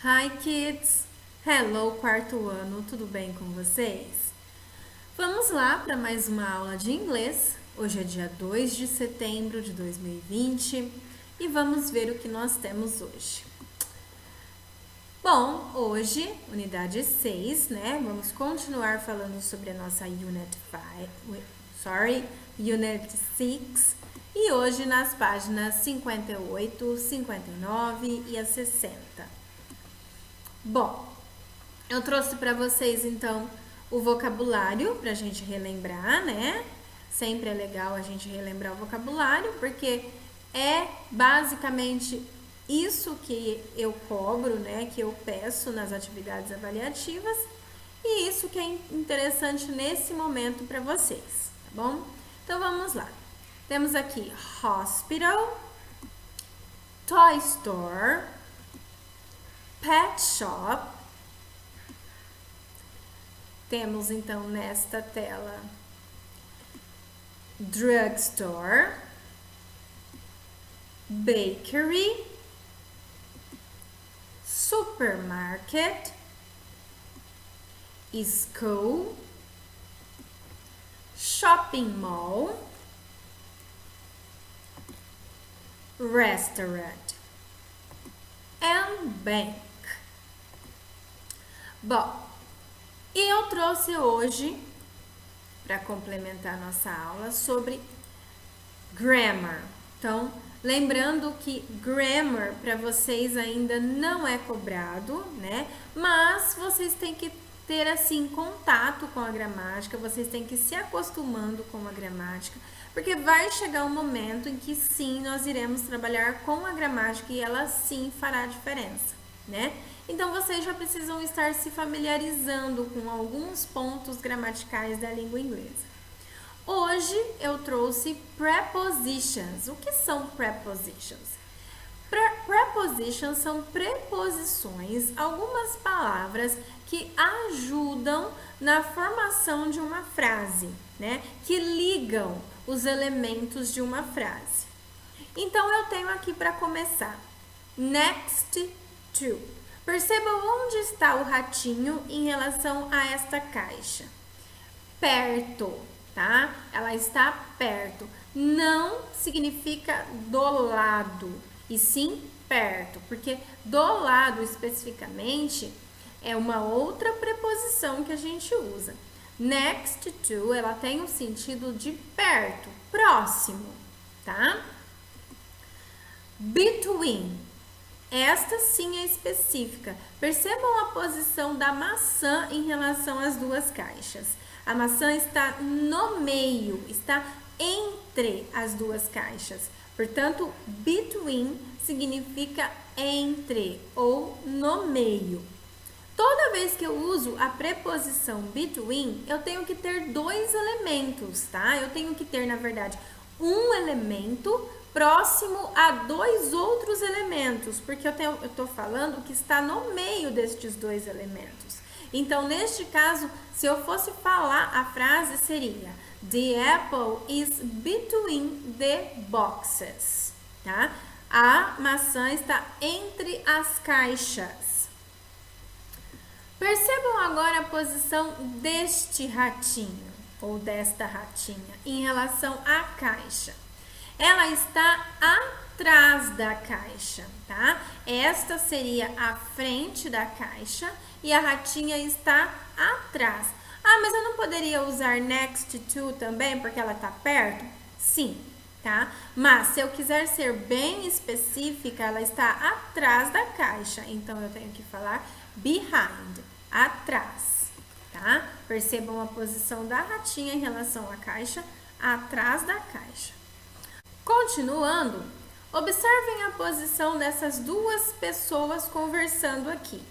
Hi kids! Hello, quarto ano, tudo bem com vocês? Vamos lá para mais uma aula de inglês. Hoje é dia 2 de setembro de 2020 e vamos ver o que nós temos hoje. Bom, hoje, unidade 6, né? Vamos continuar falando sobre a nossa Unit 6. E hoje nas páginas 58, 59 e a 60. Bom, eu trouxe para vocês então o vocabulário para a gente relembrar, né? Sempre é legal a gente relembrar o vocabulário, porque é basicamente isso que eu cobro, né? Que eu peço nas atividades avaliativas, e isso que é interessante nesse momento para vocês, tá bom? Então vamos lá. Temos aqui hospital, toy store, pet shop. Temos então nesta tela drugstore, bakery, supermarket, school, shopping mall, restaurant and bank. Bom, e eu trouxe hoje, para complementar nossa aula, sobre grammar. Então, lembrando que grammar para vocês ainda não é cobrado, né? Mas vocês têm que ter, assim, contato com a gramática, vocês têm que ir se acostumando com a gramática, porque vai chegar um momento em que sim, nós iremos trabalhar com a gramática e ela sim fará diferença, né? Então, vocês já precisam estar se familiarizando com alguns pontos gramaticais da língua inglesa. Hoje eu trouxe prepositions. O que são prepositions? Prepositions são preposições, algumas palavras que ajudam na formação de uma frase, né? Que ligam os elementos de uma frase. Então, eu tenho aqui para começar. Next to. Perceba onde está o ratinho em relação a esta caixa. Perto, tá? Ela está perto. Não significa do lado, e sim perto, porque do lado especificamente é uma outra preposição que a gente usa. Next to, ela tem o sentido de perto, próximo, tá? Between. Esta sim é específica. Percebam a posição da maçã em relação às duas caixas. A maçã está no meio, está entre as duas caixas. Portanto, between significa entre ou no meio. Toda vez que eu uso a preposição between, eu tenho que ter dois elementos, tá? Eu tenho que ter, na verdade, um elemento próximo a dois outros elementos, porque eu estou falando que está no meio destes dois elementos. Então, neste caso, se eu fosse falar a frase, seria: The apple is between the boxes, tá? A maçã está entre as caixas. Percebam agora a posição deste ratinho, ou desta ratinha, em relação à caixa. Ela está atrás da caixa, tá? Esta seria a frente da caixa e a ratinha está atrás. Ah, mas eu não poderia usar next to também porque ela está perto? Sim, tá? Mas se eu quiser ser bem específica, ela está atrás da caixa. Então, eu tenho que falar behind, atrás, tá? Percebam a posição da ratinha em relação à caixa, atrás da caixa. Continuando, observem a posição dessas duas pessoas conversando aqui.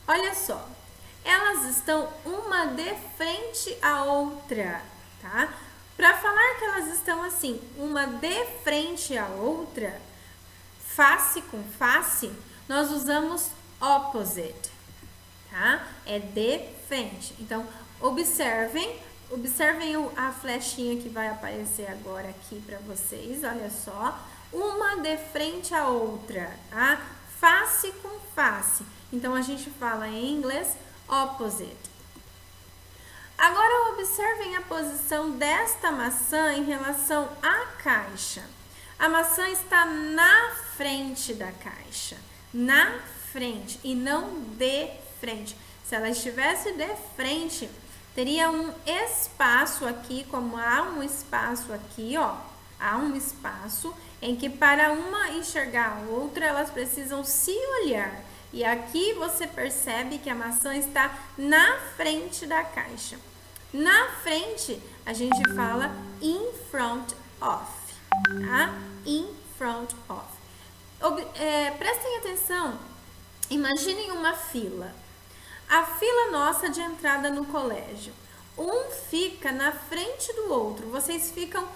Olha só, elas estão uma de frente à outra, tá? Para falar que elas estão assim, uma de frente à outra, face com face, nós usamos opposite, tá? É de frente. Então, observem a flechinha que vai aparecer agora aqui para vocês, olha só. Uma de frente à outra, tá? Face com face. Então, a gente fala em inglês opposite. Agora, observem a posição desta maçã em relação à caixa. A maçã está na frente da caixa, na frente e não de frente. Se ela estivesse de frente, teria um espaço aqui, como há um espaço aqui, ó. Há um espaço em que para uma enxergar a outra, elas precisam se olhar. E aqui você percebe que a maçã está na frente da caixa. Na frente, a gente fala in front of, tá? In front of. Prestem atenção, imaginem uma fila. A fila nossa de entrada no colégio. Um fica na frente do outro. Vocês ficam...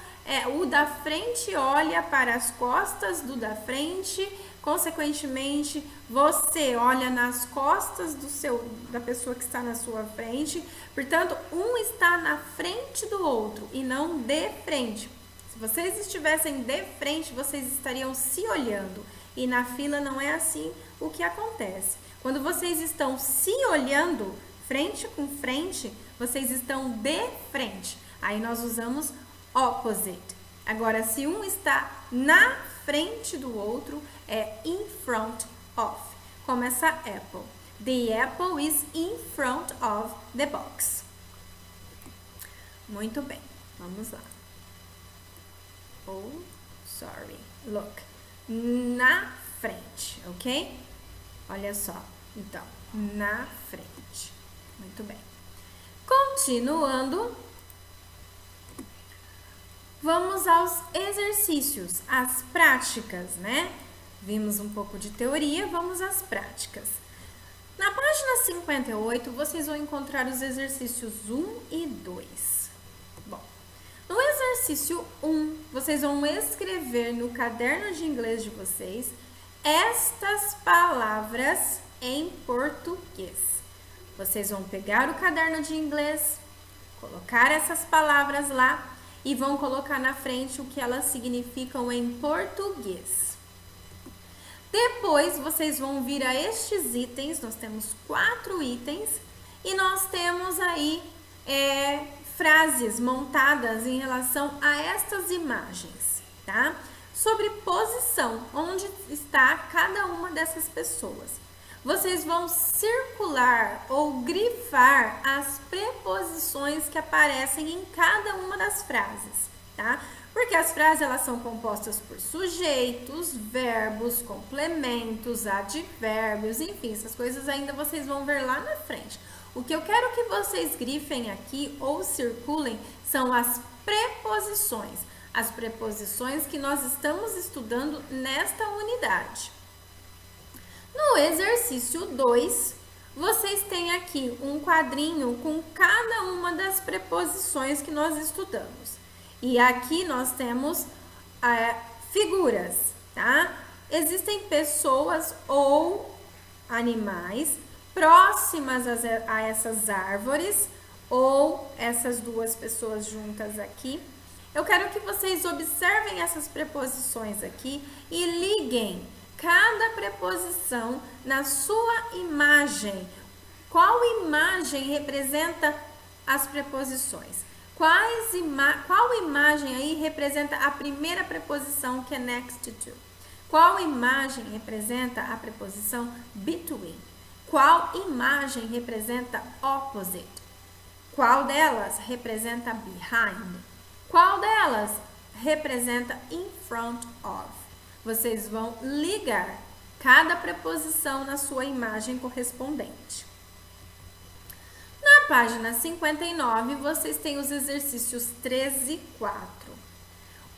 o da frente olha para as costas do da frente. Consequentemente, você olha nas costas da pessoa que está na sua frente. Portanto, um está na frente do outro e não de frente. Se vocês estivessem de frente, vocês estariam se olhando. E na fila não é assim o que acontece. Quando vocês estão se olhando, frente com frente, vocês estão de frente. Aí nós usamos opposite. Agora, se um está na frente do outro, é in front of. Como essa apple. The apple is in front of the box. Muito bem, vamos lá. Oh, sorry. Look. Na frente, ok? Olha só. Então, na frente. Muito bem. Continuando, vamos aos exercícios, às práticas, né? Vimos um pouco de teoria, vamos às práticas. Na página 58, vocês vão encontrar os exercícios 1 e 2. Bom, no exercício 1, vocês vão escrever no caderno de inglês de vocês estas palavras em português. Vocês vão pegar o caderno de inglês, colocar essas palavras lá e vão colocar na frente o que elas significam em português. Depois, vocês vão vir a estes itens, nós temos 4 itens, e nós temos aí frases montadas em relação a estas imagens, tá? Sobre posição, onde está cada uma dessas pessoas. Vocês vão circular ou grifar as preposições que aparecem em cada uma das frases, tá? Porque as frases, elas são compostas por sujeitos, verbos, complementos, advérbios, enfim, essas coisas ainda vocês vão ver lá na frente. O que eu quero que vocês grifem aqui ou circulem são as preposições. As preposições que nós estamos estudando nesta unidade. No exercício 2, vocês têm aqui um quadrinho com cada uma das preposições que nós estudamos. E aqui nós temos figuras, tá? Existem pessoas ou animais próximas a essas árvores ou essas duas pessoas juntas aqui. Eu quero que vocês observem essas preposições aqui e liguem cada preposição na sua imagem. Qual imagem representa as preposições? Qual imagem aí representa a primeira preposição, que é next to? Qual imagem representa a preposição between? Qual imagem representa opposite? Qual delas representa behind? Qual delas representa in front of? Vocês vão ligar cada preposição na sua imagem correspondente. Na página 59, vocês têm os exercícios 3 e 4.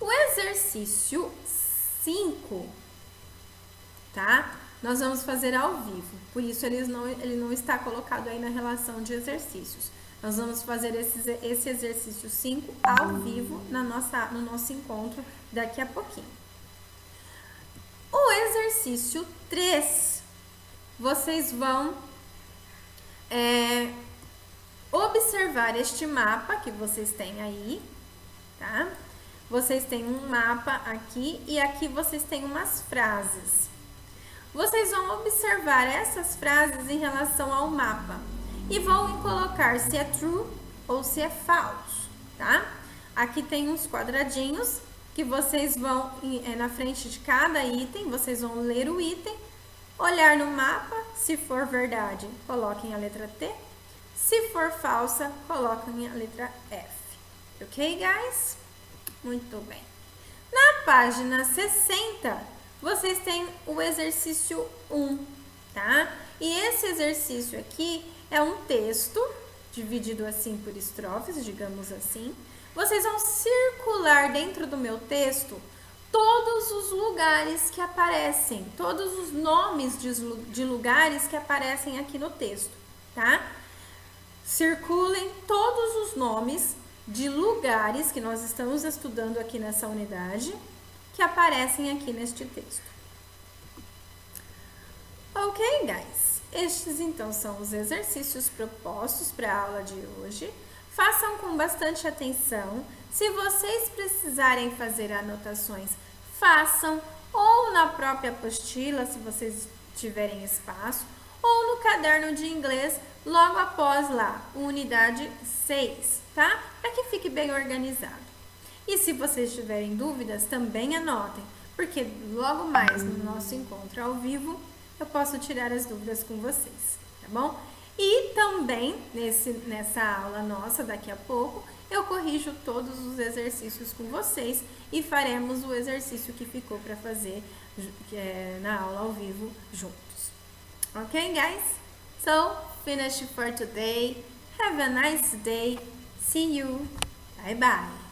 O exercício 5, tá? Nós vamos fazer ao vivo, por isso ele não está colocado aí na relação de exercícios. Nós vamos fazer esse exercício 5 ao vivo no nosso encontro daqui a pouquinho. O exercício 3, vocês vão observar este mapa que vocês têm aí, tá? Vocês têm um mapa aqui e aqui vocês têm umas frases. vocês vão observar essas frases em relação ao mapa e vão colocar se é true ou se é falso, tá? Aqui tem uns quadradinhos que vocês vão, na frente de cada item, vocês vão ler o item, olhar no mapa, se for verdade, coloquem a letra T, se for falsa, coloquem a letra F. Ok, guys? Muito bem. Na página 60, vocês têm o exercício 1, tá? E esse exercício aqui é um texto, dividido assim por estrofes, digamos assim. Vocês vão circular dentro do meu texto todos os lugares que aparecem, todos os nomes de lugares que aparecem aqui no texto, tá? Circulem todos os nomes de lugares que nós estamos estudando aqui nessa unidade, que aparecem aqui neste texto. Ok, guys? Estes então são os exercícios propostos para a aula de hoje. Façam com bastante atenção. Se vocês precisarem fazer anotações, façam ou na própria apostila, se vocês tiverem espaço, ou no caderno de inglês, logo após lá, unidade 6, tá? Para que fique bem organizado. E se vocês tiverem dúvidas, também anotem, porque logo mais no nosso encontro ao vivo, eu posso tirar as dúvidas com vocês, tá bom? E também, nessa aula nossa, daqui a pouco, eu corrijo todos os exercícios com vocês e faremos o exercício que ficou para fazer na aula ao vivo juntos. Ok, guys? So, finished for today. Have a nice day. See you. Bye bye.